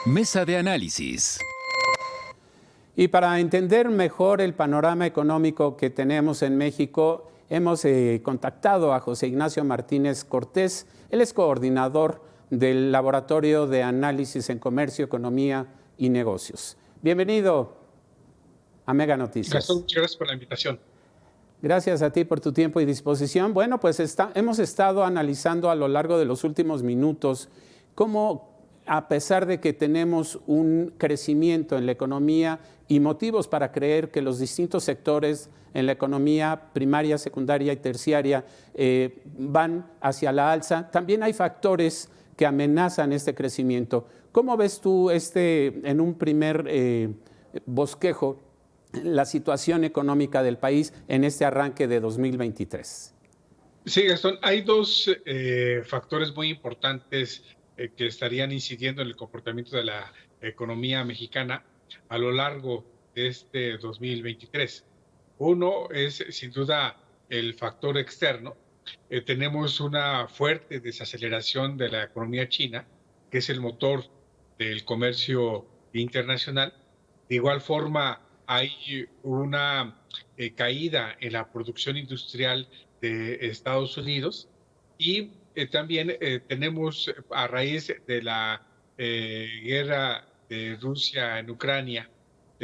Mesa de análisis. Y para entender mejor el panorama económico que tenemos en México, hemos contactado a José Ignacio Martínez Cortés. Él es coordinador del Laboratorio de Análisis en Comercio, Economía y Negocios. Bienvenido a Mega Noticias. Gastón, muchas gracias por la invitación. Gracias a ti por tu tiempo y disposición. Bueno, pues hemos estado analizando a lo largo de los últimos minutos cómo, a pesar de que tenemos un crecimiento en la economía y motivos para creer que los distintos sectores en la economía primaria, secundaria y terciaria van hacia la alza, también hay factores que amenazan este crecimiento. ¿Cómo ves tú en un primer bosquejo la situación económica del país en este arranque de 2023? Sí, Gastón, hay dos factores muy importantes que estarían incidiendo en el comportamiento de la economía mexicana a lo largo de este 2023. Uno es, sin duda, el factor externo. Tenemos una fuerte desaceleración de la economía china, que es el motor del comercio internacional. De igual forma, hay una caída en la producción industrial de Estados Unidos y también tenemos, a raíz de la guerra de Rusia en Ucrania,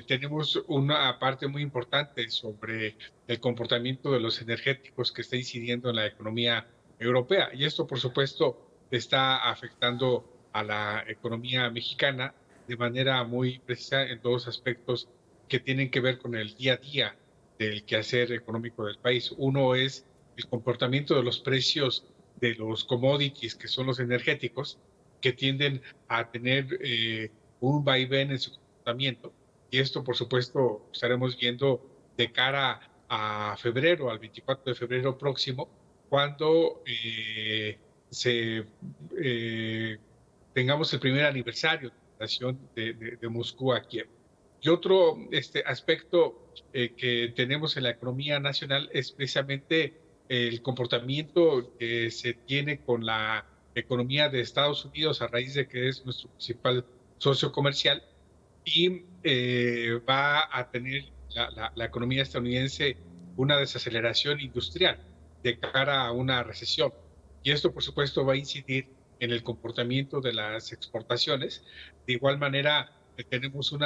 tenemos una parte muy importante sobre el comportamiento de los energéticos que está incidiendo en la economía europea. Y esto, por supuesto, está afectando a la economía mexicana de manera muy precisa en dos aspectos que tienen que ver con el día a día del quehacer económico del país. Uno es el comportamiento de los precios de los commodities, que son los energéticos, que tienden a tener un vaivén en su comportamiento. Y esto, por supuesto, estaremos viendo de cara a febrero, al 24 de febrero próximo, cuando tengamos el primer aniversario de la invasión de Moscú a Kiev. Y otro aspecto que tenemos en la economía nacional es precisamente el comportamiento que se tiene con la economía de Estados Unidos a raíz de que es nuestro principal socio comercial y va a tener la economía estadounidense una desaceleración industrial de cara a una recesión. Y esto, por supuesto, va a incidir en el comportamiento de las exportaciones. De igual manera, tenemos un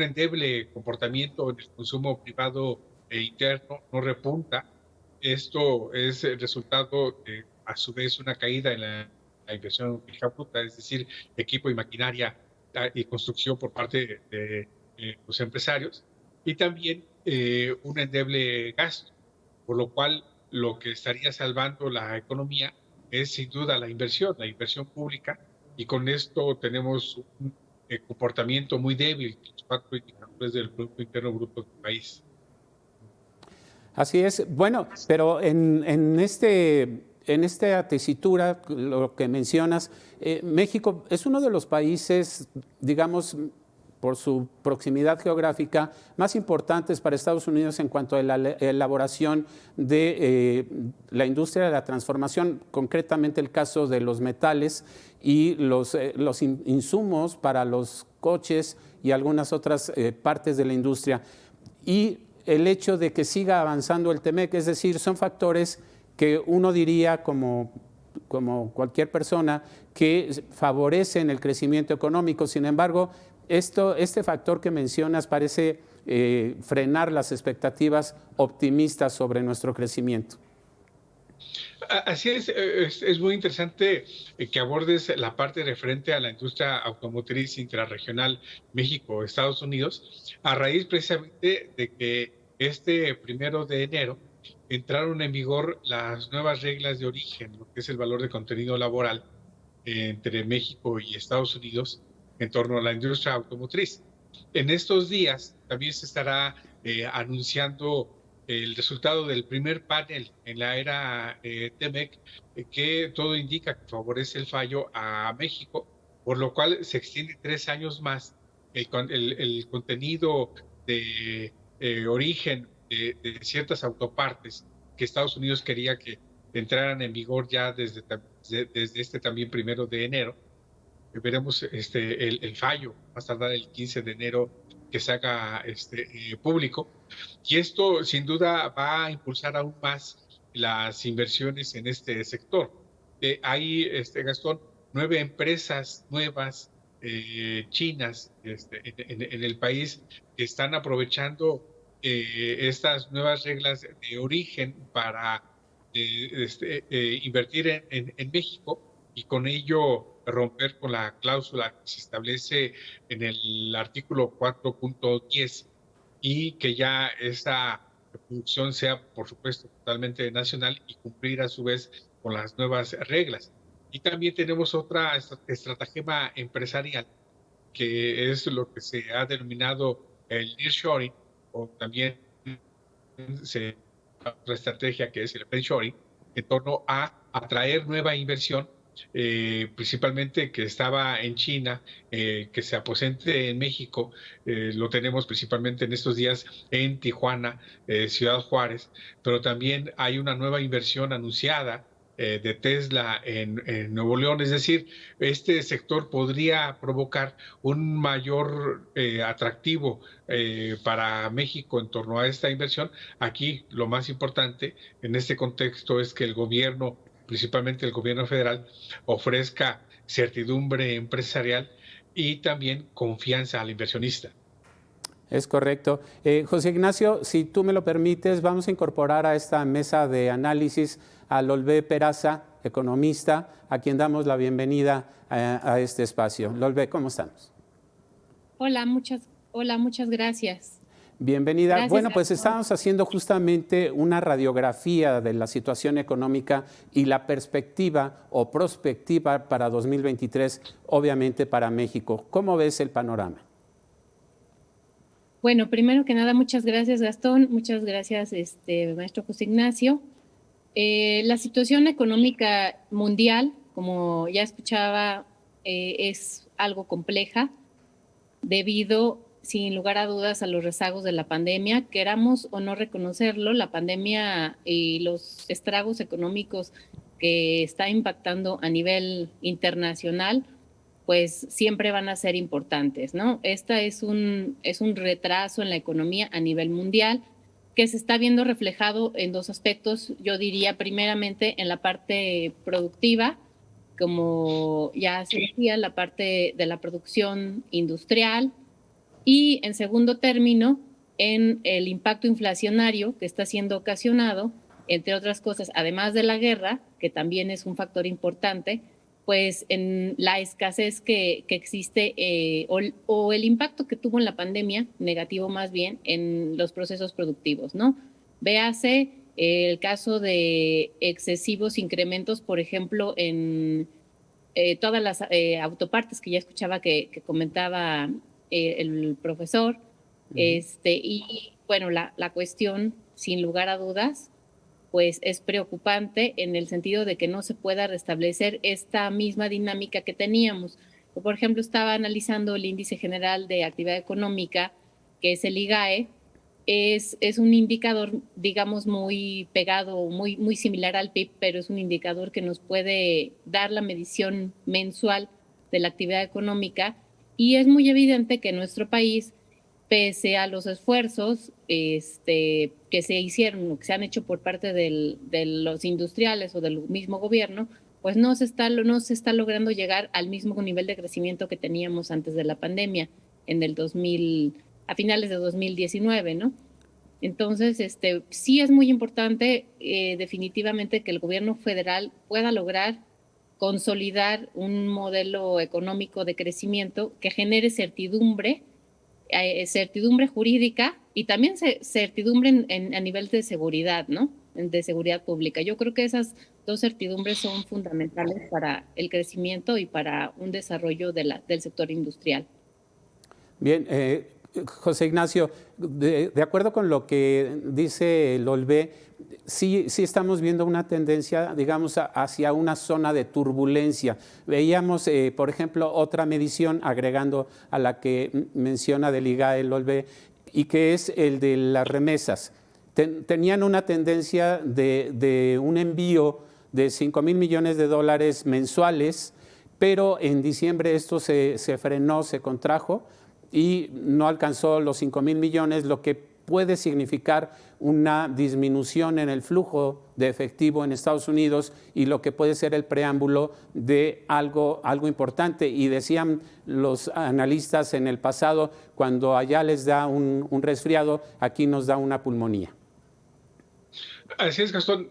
endeble comportamiento en el consumo privado e interno, no repunta. Esto es el resultado de, a su vez, una caída en la inversión fija bruta, es decir, equipo y maquinaria y construcción por parte de los empresarios, y también un endeble gasto, por lo cual lo que estaría salvando la economía es sin duda la inversión pública, y con esto tenemos un comportamiento muy débil de los cuatro indicadores del Producto Interno Bruto del país. Así es. Bueno, pero en esta tesitura, lo que mencionas, México es uno de los países, digamos, por su proximidad geográfica, más importantes para Estados Unidos en cuanto a la elaboración de la industria de la transformación, concretamente el caso de los metales y los insumos para los coches y algunas otras partes de la industria. Y el hecho de que siga avanzando el TEMEC, es decir, son factores que uno diría como cualquier persona que favorecen el crecimiento económico. Sin embargo, este factor que mencionas parece frenar las expectativas optimistas sobre nuestro crecimiento. Así es muy interesante que abordes la parte referente a la industria automotriz intrarregional México-Estados Unidos, a raíz precisamente de que este 1 de enero entraron en vigor las nuevas reglas de origen, lo que es el valor de contenido laboral entre México y Estados Unidos en torno a la industria automotriz. En estos días también se estará anunciando el resultado del primer panel en la era TEMEC, que todo indica que favorece el fallo a México, por lo cual se extiende 3 años más el contenido de origen de ciertas autopartes que Estados Unidos quería que entraran en vigor ya desde este también 1 de enero. Veremos el fallo, más tardar el 15 de enero, que se haga público. Y esto sin duda va a impulsar aún más las inversiones en este sector. Hay, Gastón, 9 empresas nuevas chinas en el país que están aprovechando estas nuevas reglas de origen para invertir en México, y con ello romper con la cláusula que se establece en el artículo 4.10, y que ya esta producción sea, por supuesto, totalmente nacional y cumplir a su vez con las nuevas reglas. Y también tenemos otra estratagema empresarial, que es lo que se ha denominado el nearshoring, o también otra estrategia que es el friendshoring, en torno a atraer nueva inversión, principalmente que estaba en China, que se aposente en México. Lo tenemos principalmente en estos días en Tijuana, Ciudad Juárez, pero también hay una nueva inversión anunciada de Tesla en Nuevo León. Es decir, este sector podría provocar un mayor atractivo para México en torno a esta inversión. Aquí lo más importante en este contexto es que el gobierno, principalmente el gobierno federal, ofrezca certidumbre empresarial y también confianza al inversionista. Es correcto. José Ignacio, si tú me lo permites, vamos a incorporar a esta mesa de análisis a Lolvé Peraza, economista, a quien damos la bienvenida a este espacio. Lolvé, ¿cómo estamos? Hola, muchas gracias. Bienvenida. Gracias, bueno, pues estamos haciendo justamente una radiografía de la situación económica y la perspectiva o prospectiva para 2023, obviamente para México. ¿Cómo ves el panorama? Bueno, primero que nada, muchas gracias, Gastón. Muchas gracias, maestro José Ignacio. La situación económica mundial, como ya escuchaba, es algo compleja debido, sin lugar a dudas, a los rezagos de la pandemia. Queramos o no reconocerlo, la pandemia y los estragos económicos que está impactando a nivel internacional, pues siempre van a ser importantes, ¿no? Esta es un retraso en la economía a nivel mundial que se está viendo reflejado en dos aspectos. Yo diría primeramente en la parte productiva, como ya se decía, la parte de la producción industrial, y en segundo término en el impacto inflacionario que está siendo ocasionado, entre otras cosas, además de la guerra, que también es un factor importante, pues en la escasez que existe o el impacto que tuvo en la pandemia, negativo más bien, en los procesos productivos, ¿no? Véase el caso de excesivos incrementos, por ejemplo, en todas las autopartes que ya escuchaba que comentaba el profesor. Y bueno, la cuestión, sin lugar a dudas, pues es preocupante en el sentido de que no se pueda restablecer esta misma dinámica que teníamos. Por ejemplo, estaba analizando el Índice General de Actividad Económica, que es el IGAE. Es un indicador, digamos, muy pegado, muy similar al PIB, pero es un indicador que nos puede dar la medición mensual de la actividad económica, y es muy evidente que nuestro país, pese a los esfuerzos que se hicieron o que se han hecho por parte de los industriales o del mismo gobierno, pues no se está logrando llegar al mismo nivel de crecimiento que teníamos antes de la pandemia, a finales de 2019, ¿no? Entonces, sí es muy importante definitivamente que el gobierno federal pueda lograr consolidar un modelo económico de crecimiento que genere certidumbre jurídica y también certidumbre a nivel de seguridad, ¿no? De seguridad pública. Yo creo que esas dos certidumbres son fundamentales para el crecimiento y para un desarrollo del sector industrial. Bien, José Ignacio, de acuerdo con lo que dice Lolvé, sí estamos viendo una tendencia, digamos, hacia una zona de turbulencia. Veíamos, por ejemplo, otra medición, agregando a la que menciona del IGAE Lolvé, y que es el de las remesas. Tenían una tendencia de un envío de $5,000 millones mensuales, pero en diciembre esto se frenó, se contrajo y no alcanzó los 5,000 millones, lo que puede significar una disminución en el flujo de efectivo en Estados Unidos y lo que puede ser el preámbulo de algo importante. Y decían los analistas en el pasado, cuando allá les da un resfriado, aquí nos da una pulmonía. Así es, Gastón.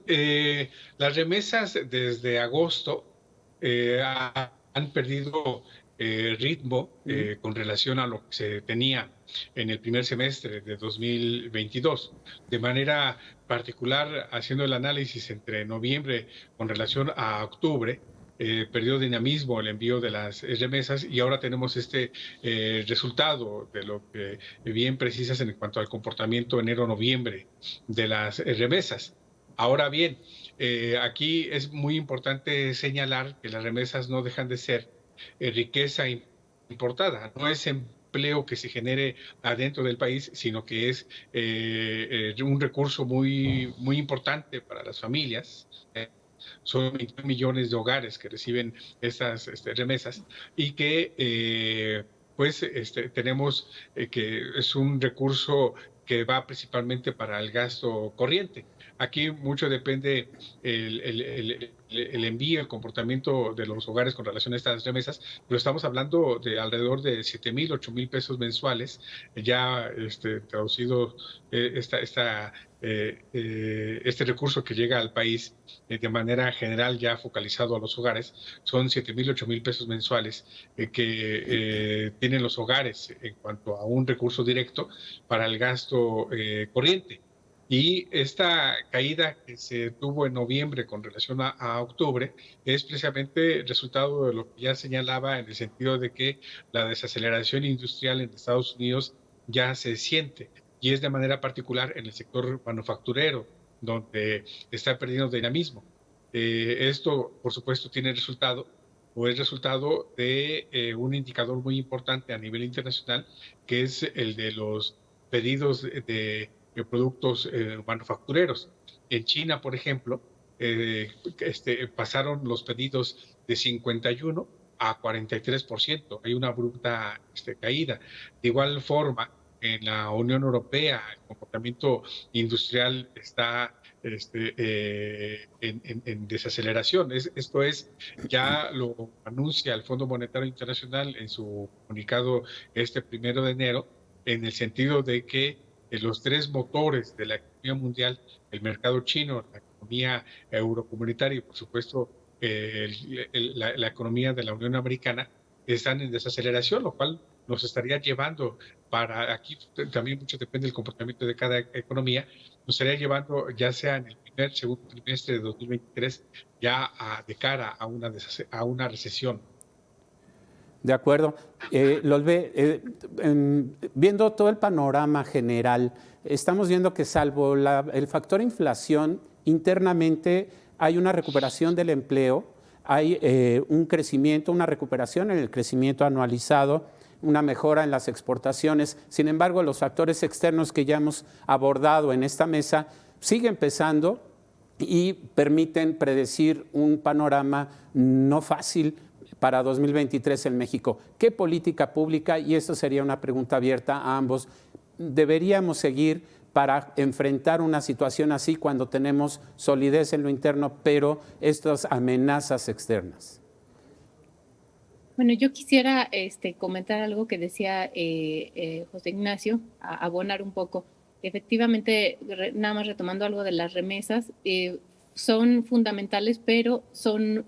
Las remesas desde agosto han perdido ritmo con relación a lo que se tenía en el primer semestre de 2022. De manera particular, haciendo el análisis entre noviembre con relación a octubre, perdió dinamismo el envío de las remesas y ahora tenemos este resultado de lo que bien precisas en cuanto al comportamiento enero-noviembre de las remesas. Ahora bien, aquí es muy importante señalar que las remesas no dejan de ser riqueza importada, no es empleo que se genere adentro del país, sino que es un recurso muy importante para las familias. Son 21 millones de hogares que reciben estas remesas y que tenemos que es un recurso que va principalmente para el gasto corriente. Aquí mucho depende el envío, el comportamiento de los hogares con relación a estas remesas, pero estamos hablando de alrededor de 7,000, 8,000 pesos mensuales, ya traducido este recurso que llega al país de manera general ya focalizado a los hogares, son 7,000, 8,000 pesos mensuales que tienen los hogares en cuanto a un recurso directo para el gasto corriente. Y esta caída que se tuvo en noviembre con relación a octubre es precisamente resultado de lo que ya señalaba en el sentido de que la desaceleración industrial en Estados Unidos ya se siente y es de manera particular en el sector manufacturero donde está perdiendo dinamismo. Esto, por supuesto, tiene resultado o es resultado de un indicador muy importante a nivel internacional que es el de los pedidos de productos manufactureros. En China, por ejemplo, pasaron los pedidos de 51 a 43%. Hay una abrupta caída. De igual forma, en la Unión Europea, el comportamiento industrial está en desaceleración. Esto es, ya lo anuncia el Fondo Monetario Internacional en su comunicado 1 de enero, en el sentido de que los tres motores de la economía mundial, el mercado chino, la economía eurocomunitaria y, por supuesto, la economía de la Unión Americana, están en desaceleración, lo cual nos estaría llevando para aquí, también mucho depende del comportamiento de cada economía, nos estaría llevando ya sea en el segundo trimestre de 2023, ya de cara a una recesión. De acuerdo. Viendo todo el panorama general, estamos viendo que salvo el factor inflación, internamente hay una recuperación del empleo, hay un crecimiento, una recuperación en el crecimiento anualizado, una mejora en las exportaciones. Sin embargo, los factores externos que ya hemos abordado en esta mesa siguen pesando y permiten predecir un panorama no fácil para 2023 en México. ¿Qué política pública, y esto sería una pregunta abierta a ambos, deberíamos seguir para enfrentar una situación así cuando tenemos solidez en lo interno, pero estas amenazas externas? Bueno, yo quisiera comentar algo que decía José Ignacio, abonar un poco. Efectivamente, nada más retomando algo de las remesas, son fundamentales, pero son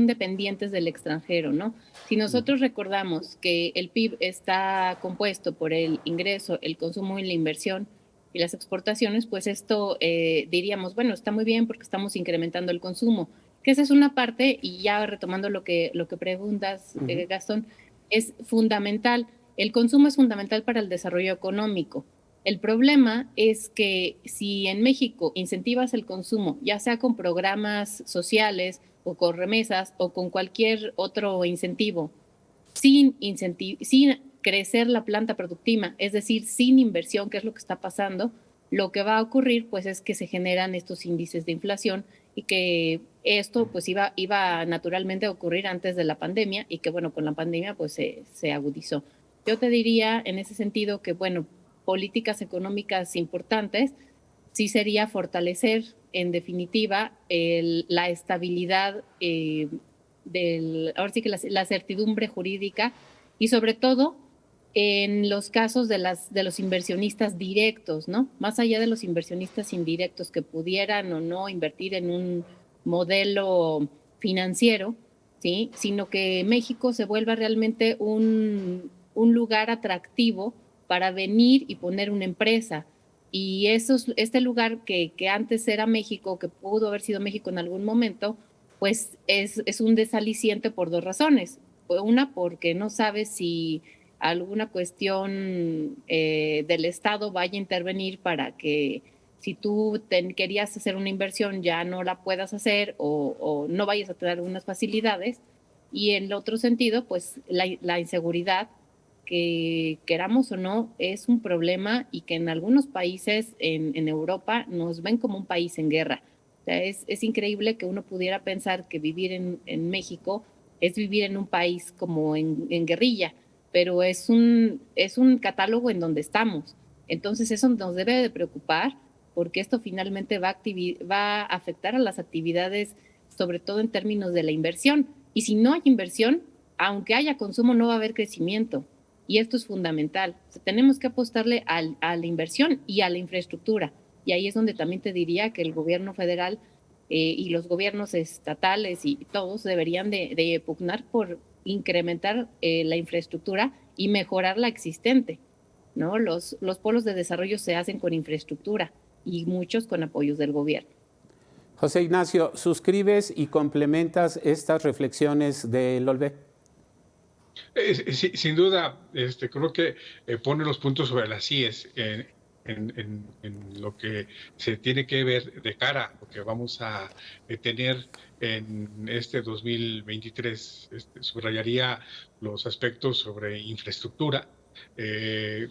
dependientes del extranjero, ¿no? Si nosotros recordamos que el PIB está compuesto por el ingreso, el consumo y la inversión y las exportaciones, pues esto diríamos, bueno, está muy bien porque estamos incrementando el consumo, que esa es una parte, y ya retomando lo que preguntas, Gastón, es fundamental. El consumo es fundamental para el desarrollo económico. El problema es que si en México incentivas el consumo, ya sea con programas sociales o con remesas o con cualquier otro incentivo, sin crecer la planta productiva, es decir, sin inversión, que es lo que está pasando, lo que va a ocurrir pues es que se generan estos índices de inflación y que esto pues iba naturalmente a ocurrir antes de la pandemia y que bueno, con la pandemia pues se agudizó. Yo te diría en ese sentido que bueno, políticas económicas importantes sí sería fortalecer en definitiva la estabilidad ahora sí que la certidumbre jurídica y sobre todo en los casos de los inversionistas directos, ¿no? Más allá de los inversionistas indirectos que pudieran o no invertir en un modelo financiero, ¿sí? Sino que México se vuelva realmente un lugar atractivo para venir y poner una empresa. Y este lugar que antes era México, que pudo haber sido México en algún momento, pues es un desaliciente por dos razones. Una, porque no sabes si alguna cuestión del Estado vaya a intervenir para que si tú querías hacer una inversión ya no la puedas hacer o no vayas a tener algunas facilidades. Y en el otro sentido, pues la inseguridad, que queramos o no, es un problema y que en algunos países en Europa nos ven como un país en guerra. O sea, es increíble que uno pudiera pensar que vivir en México es vivir en un país como en guerrilla, pero es un catálogo en donde estamos. Entonces eso nos debe de preocupar porque esto finalmente va a afectar a las actividades, sobre todo en términos de la inversión. Y si no hay inversión, aunque haya consumo, no va a haber crecimiento. Y esto es fundamental. O sea, tenemos que apostarle a la inversión y a la infraestructura. Y ahí es donde también te diría que el gobierno federal y los gobiernos estatales y todos deberían de pugnar por incrementar la infraestructura y mejorar la existente, ¿no? Los polos de desarrollo se hacen con infraestructura y muchos con apoyos del gobierno. José Ignacio, ¿suscribes y complementas estas reflexiones del OLVE? Sí, sin duda, creo que pone los puntos sobre las IES en lo que se tiene que ver de cara a lo que vamos a tener en este 2023. Subrayaría los aspectos sobre infraestructura,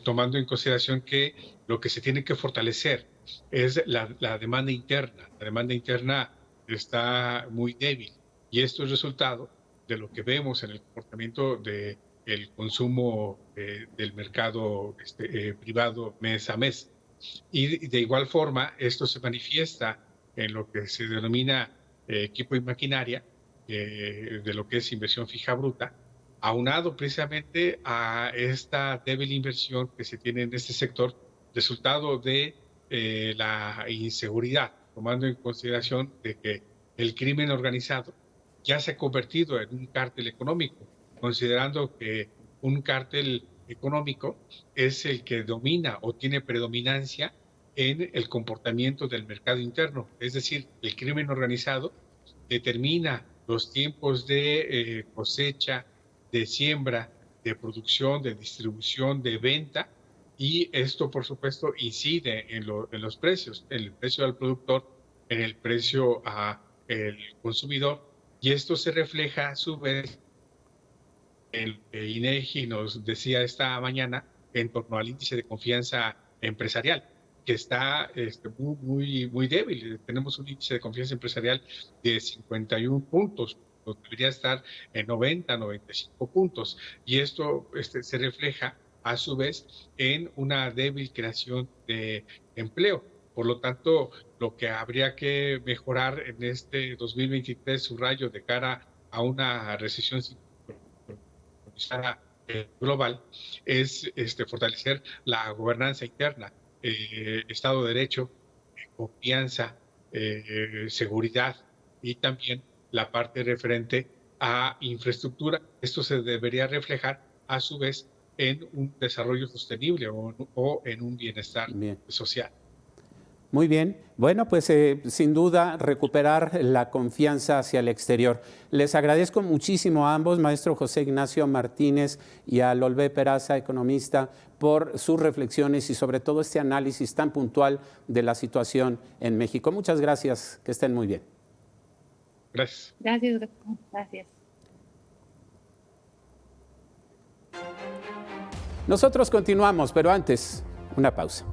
tomando en consideración que lo que se tiene que fortalecer es la demanda interna. La demanda interna está muy débil y esto es resultado de lo que vemos en el comportamiento del consumo del mercado privado mes a mes. Y de igual forma, esto se manifiesta en lo que se denomina equipo y maquinaria, de lo que es inversión fija bruta, aunado precisamente a esta débil inversión que se tiene en este sector, resultado de la inseguridad, tomando en consideración de que el crimen organizado ya se ha convertido en un cártel económico, considerando que un cártel económico es el que domina o tiene predominancia en el comportamiento del mercado interno. Es decir, el crimen organizado determina los tiempos de cosecha, de siembra, de producción, de distribución, de venta, y esto, por supuesto, incide en los precios, en el precio al productor, en el precio al consumidor, y esto se refleja a su vez el INEGI nos decía esta mañana en torno al índice de confianza empresarial, que está muy débil. Tenemos un índice de confianza empresarial de 51 puntos, debería estar en 90, 95 puntos. Y esto se refleja a su vez en una débil creación de empleo. Por lo tanto, lo que habría que mejorar en este 2023, subrayo, de cara a una recesión global, es fortalecer la gobernanza interna, Estado de Derecho, confianza, seguridad y también la parte referente a infraestructura. Esto se debería reflejar a su vez en un desarrollo sostenible o en un bienestar social. Muy bien. Bueno, pues sin duda recuperar la confianza hacia el exterior. Les agradezco muchísimo a ambos, maestro José Ignacio Martínez y a Olvé Peraza, economista, por sus reflexiones y sobre todo este análisis tan puntual de la situación en México. Muchas gracias, que estén muy bien. Gracias. Gracias, gracias. Nosotros continuamos, pero antes, una pausa.